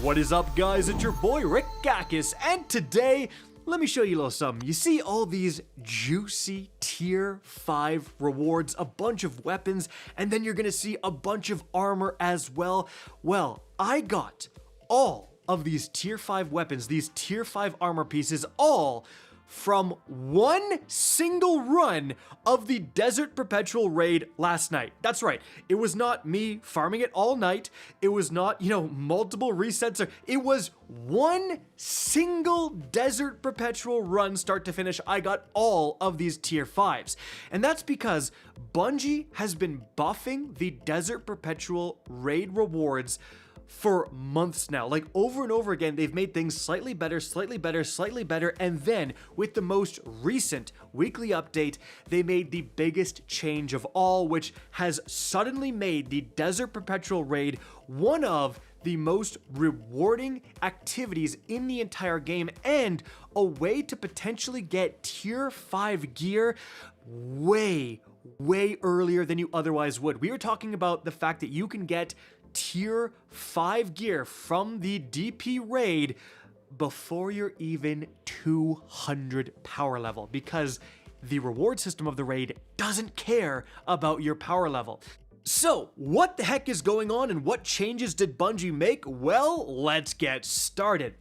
What is up, guys? It's your boy Rick Gakis, and today, let me show you a little something. You see all these juicy tier 5 rewards, a bunch of weapons, and then you're gonna see a bunch of armor as well. Well, I got all of these tier 5 weapons, these tier 5 armor pieces, all from one single run of the Desert Perpetual Raid last night. That's right. It was not me farming it all night. It was not, multiple resets. It was one single Desert Perpetual run start to finish. I got all of these tier 5s. And that's because Bungie has been buffing the Desert Perpetual Raid rewards for months now. Like over and over again, they've made things slightly better, slightly better, slightly better, and then with the most recent weekly update, they made the biggest change of all, which has suddenly made the Desert Perpetual Raid one of the most rewarding activities in the entire game and a way to potentially get tier 5 gear way earlier than you otherwise would. We were talking about the fact that you can get tier 5 gear from the DP raid before you're even 200 power level, because the reward system of the raid doesn't care about your power level. So, what the heck is going on and what changes did Bungie make? Well, let's get started.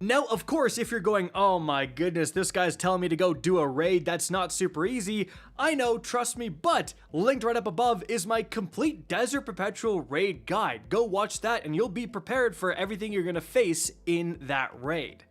Now, of course, if you're going, oh my goodness, this guy's telling me to go do a raid, that's not super easy. I know, trust me, but linked right up above is my complete Desert Perpetual Raid guide. Go watch that and you'll be prepared for everything you're gonna face in that raid.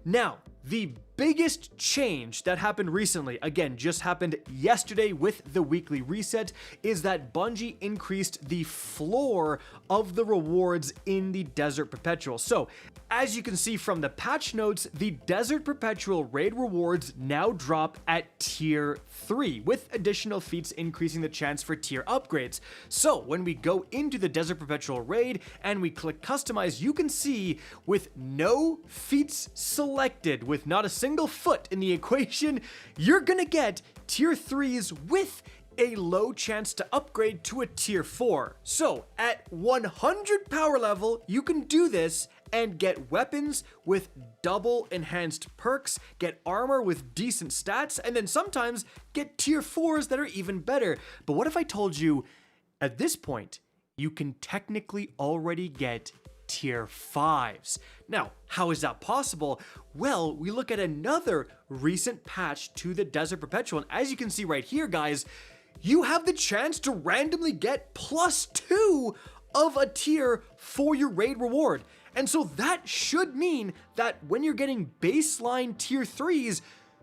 Now, the biggest change that happened recently, again, just happened yesterday with the weekly reset, is that Bungie increased the floor of the rewards in the Desert Perpetual. So, as you can see from the patch notes, the Desert Perpetual Raid rewards now drop at tier 3, with additional feats increasing the chance for tier upgrades. So, when we go into the Desert Perpetual Raid and we click customize, you can see with no feats selected, with not a single foot in the equation, you're gonna get tier 3s with a low chance to upgrade to a tier 4. So at 100 power level, you can do this and get weapons with double enhanced perks, get armor with decent stats, and then sometimes get tier 4s that are even better. But what if I told you at this point, you can technically already get tier 5s. Now, how is that possible? Well, we look at another recent patch to the Desert Perpetual, and as you can see right here, guys, you have the chance to randomly get +2 of a tier for your raid reward. And so that should mean that when you're getting baseline tier 3s,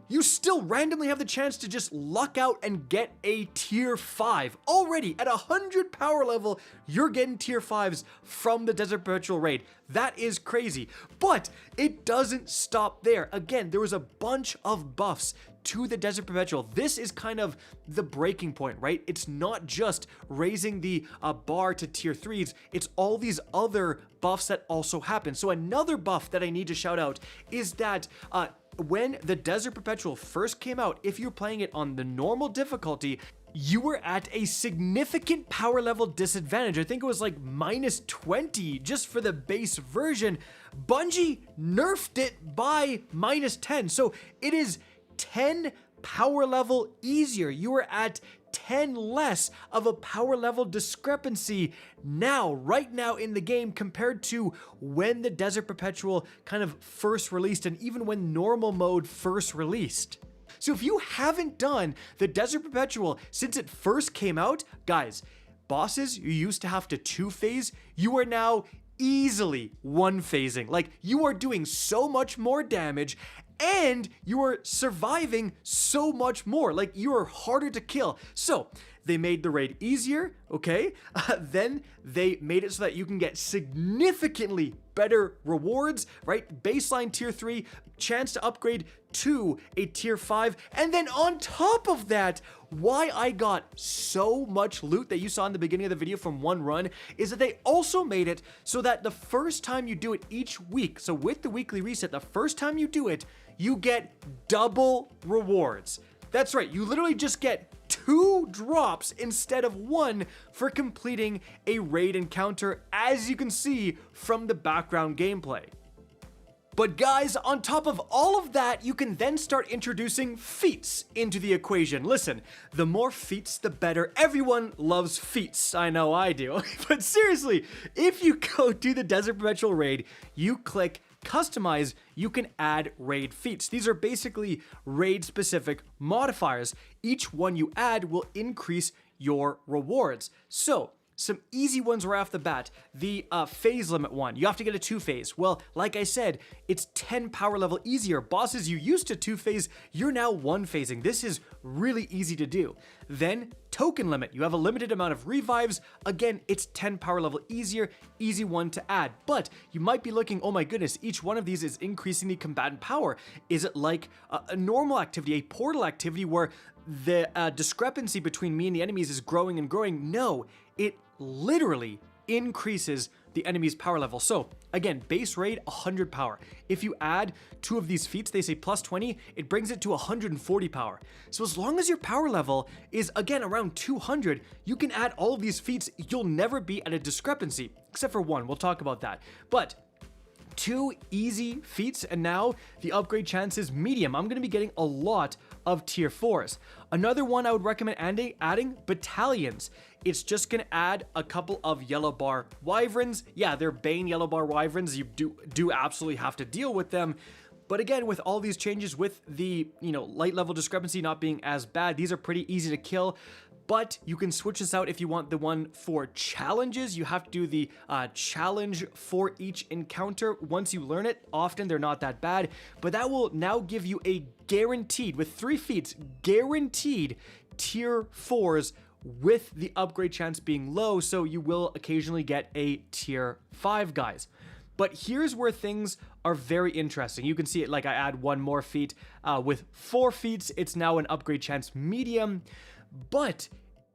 you still randomly have the chance to just luck out and get a tier 5. Already at 100 power level, you're getting tier 5s from the Desert Perpetual Raid. That is crazy. But it doesn't stop there. Again, there was a bunch of buffs to the Desert Perpetual. This is kind of the breaking point, right? It's not just raising the bar to tier 3s, it's all these other buffs that also happen. So another buff that I need to shout out is that when the Desert Perpetual first came out, if you're playing it on the normal difficulty, you were at a significant power level disadvantage. I think it was like -20 just for the base version. Bungie nerfed it by -10. So it is 10 power level easier. You are at 10 less of a power level discrepancy now, right now in the game, compared to when the Desert Perpetual kind of first released and even when normal mode first released. So if you haven't done the Desert Perpetual since it first came out, guys, bosses you used to have to 2-phase, you are now easily 1-phasing. Like, you are doing so much more damage and you are surviving so much more. Like, you are harder to kill. So they made the raid easier, okay? Then they made it so that you can get significantly better rewards, right? Baseline tier 3, chance to upgrade to a tier 5. And then on top of that, why I got so much loot that you saw in the beginning of the video from one run is that they also made it so that the first time you do it each week, so with the weekly reset, the first time you do it, you get double rewards. That's right, you literally just get 2 2 drops instead of 1 for completing a raid encounter, as you can see from the background gameplay. But guys, on top of all of that, you can then start introducing feats into the equation. Listen, the more feats, the better. Everyone loves feats. I know I do. But seriously, if you go to the Desert Perpetual Raid, you click Customize, you can add raid feats. These are basically raid-specific modifiers. Each one you add will increase your rewards. So, some easy ones right off the bat. The phase limit one, you have to get a 2-phase. Well, like I said, it's 10 power level easier. Bosses you used to 2-phase, you're now 1-phasing. This is really easy to do. Then token limit, you have a limited amount of revives. Again, it's 10 power level easier, easy one to add. But you might be looking, oh my goodness, each one of these is increasing the combatant power. Is it like a normal activity, a portal activity where the discrepancy between me and the enemies is growing and growing? No, it literally increases the enemy's power level. So again, base raid 100 power. If you add 2 of these feats, they say plus 20, it brings it to 140 power. So as long as your power level is again around 200, you can add all of these feats. You'll never be at a discrepancy, except for one. We'll talk about that. But 2 easy feats, and now the upgrade chance is medium. I'm going to be getting a lot of tier 4s. Another one I would recommend adding battalions. It's just going to add a couple of yellow bar wyverns. Yeah, they're Bane yellow bar wyverns. You do absolutely have to deal with them. But again, with all these changes, with the, light level discrepancy not being as bad, these are pretty easy to kill. But you can switch this out if you want the one for challenges. You have to do the challenge for each encounter. Once you learn it, often they're not that bad. But that will now give you a guaranteed, with 3 feats, guaranteed tier 4s with the upgrade chance being low. So you will occasionally get a tier 5, guys. But here's where things are very interesting. You can see it, like I add 1 more feat. With 4 feats, it's now an upgrade chance medium. But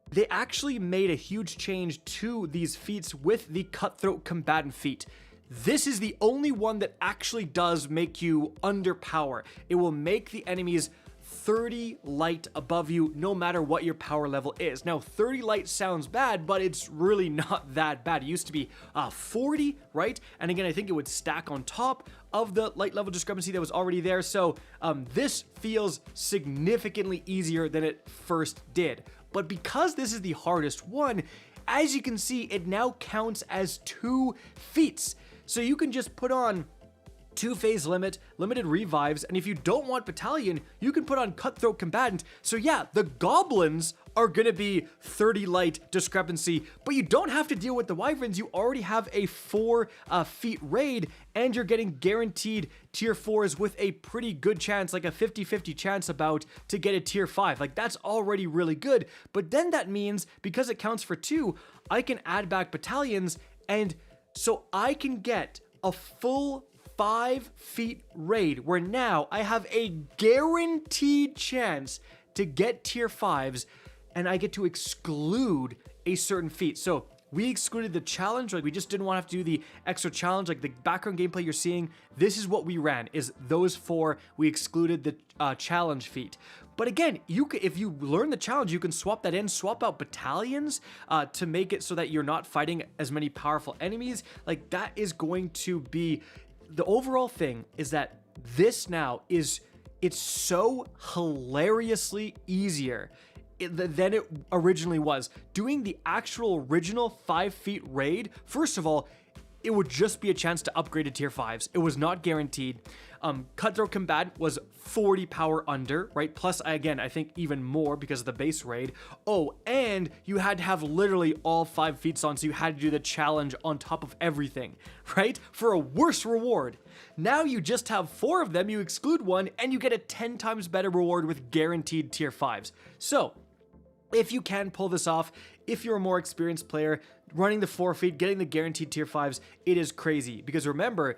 they actually made a huge change to these feats with the Cutthroat Combatant feat. This is the only one that actually does make you underpower. It will make the enemies 30 light above you no matter what your power level is. Now 30 light sounds bad, but it's really not that bad. It used to be 40, right? And again, I think it would stack on top of the light level discrepancy that was already there. So this feels significantly easier than it first did. But because this is the hardest one, as you can see, it now counts as 2 feats. So you can just put on 2-phase limit, limited revives, and if you don't want battalion, you can put on Cutthroat Combatant. So yeah, the goblins are gonna be 30 light discrepancy, but you don't have to deal with the wyverns. You already have a 4 feat raid, and you're getting guaranteed tier 4s with a pretty good chance, like a 50-50 chance about to get a tier 5. Like that's already really good. But then that means, because it counts for 2, I can add back battalions, and so I can get a full 5 feat raid where now I have a guaranteed chance to get tier 5s, and I get to exclude a certain feat. So we excluded the challenge, like we just didn't want to have to do the extra challenge, like the background gameplay you're seeing. This is what we ran, is those 4, we excluded the challenge feat. But again, if you learn the challenge, you can swap that in, swap out battalions to make it so that you're not fighting as many powerful enemies. Like that is going to be, the overall thing is that this now is, it's so hilariously easier than it originally was. Doing the actual original 5 feat raid, first of all, it would just be a chance to upgrade to tier 5s. It was not guaranteed. Cutthroat Combatant was 40 power under, right? Plus, again, I think even more because of the base raid. Oh, and you had to have literally all 5 feats on, so you had to do the challenge on top of everything, right? For a worse reward. Now you just have 4 of them, you exclude 1, and you get a 10 times better reward with guaranteed tier 5s. So, if you can pull this off, if you're a more experienced player, running the 4 feat, getting the guaranteed tier 5s, it is crazy. Because remember,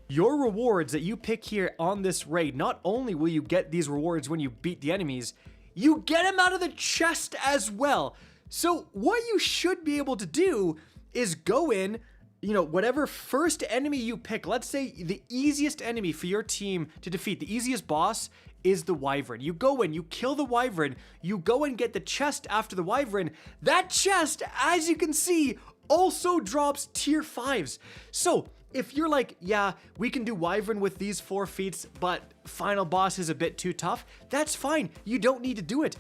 your rewards that you pick here on this raid, not only will you get these rewards when you beat the enemies, you get them out of the chest as well. So what you should be able to do is go in, you know, whatever first enemy you pick, let's say the easiest enemy for your team to defeat, the easiest boss is the Wyvern. You go in, you kill the Wyvern, you go and get the chest after the Wyvern. That chest, as you can see, also drops tier 5s. So if you're like, yeah, we can do Wyvern with these 4 feats, but final boss is a bit too tough, that's fine. You don't need to do it.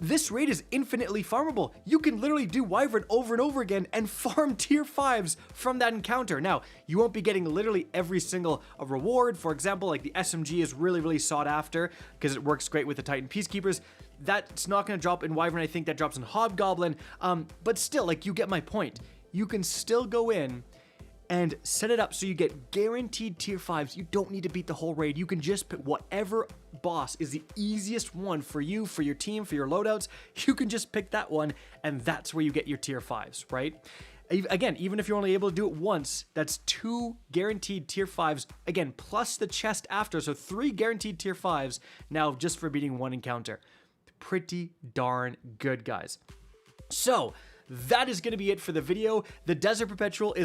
This raid is infinitely farmable. You can literally do Wyvern over and over again and farm tier 5s from that encounter. Now, you won't be getting literally every single reward. For example, like the SMG is really sought after because it works great with the Titan Peacekeepers. That's not going to drop in Wyvern. I think that drops in Hobgoblin. But still, like, you get my point. You can still go in and set it up so you get guaranteed tier 5s. You don't need to beat the whole raid. You can just pick whatever boss is the easiest one for you, for your team, for your loadouts. You can just pick that one, and that's where you get your tier 5s, right? Again, even if you're only able to do it once, that's 2 guaranteed tier 5s, again, plus the chest after, so 3 guaranteed tier 5s now just for beating 1 encounter. Pretty darn good, guys. So that is going to be it for the video. The Desert Perpetual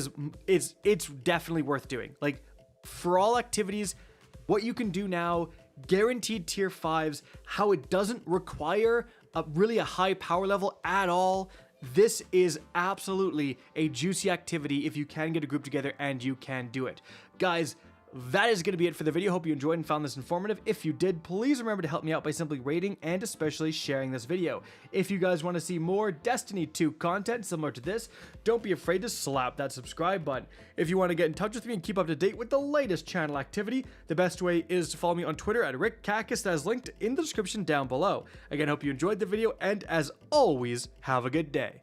it's definitely worth doing. Like, for all activities, what you can do now, guaranteed tier 5s, how it doesn't require really a high power level at all. This is absolutely a juicy activity if you can get a group together and you can do it. Guys, that is going to be it for the video. Hope you enjoyed and found this informative. If you did, please remember to help me out by simply rating and especially sharing this video. If you guys want to see more Destiny 2 content similar to this, don't be afraid to slap that subscribe button. If you want to get in touch with me and keep up to date with the latest channel activity, the best way is to follow me on Twitter at RickCactus, that is linked in the description down below. Again, hope you enjoyed the video, and as always, have a good day.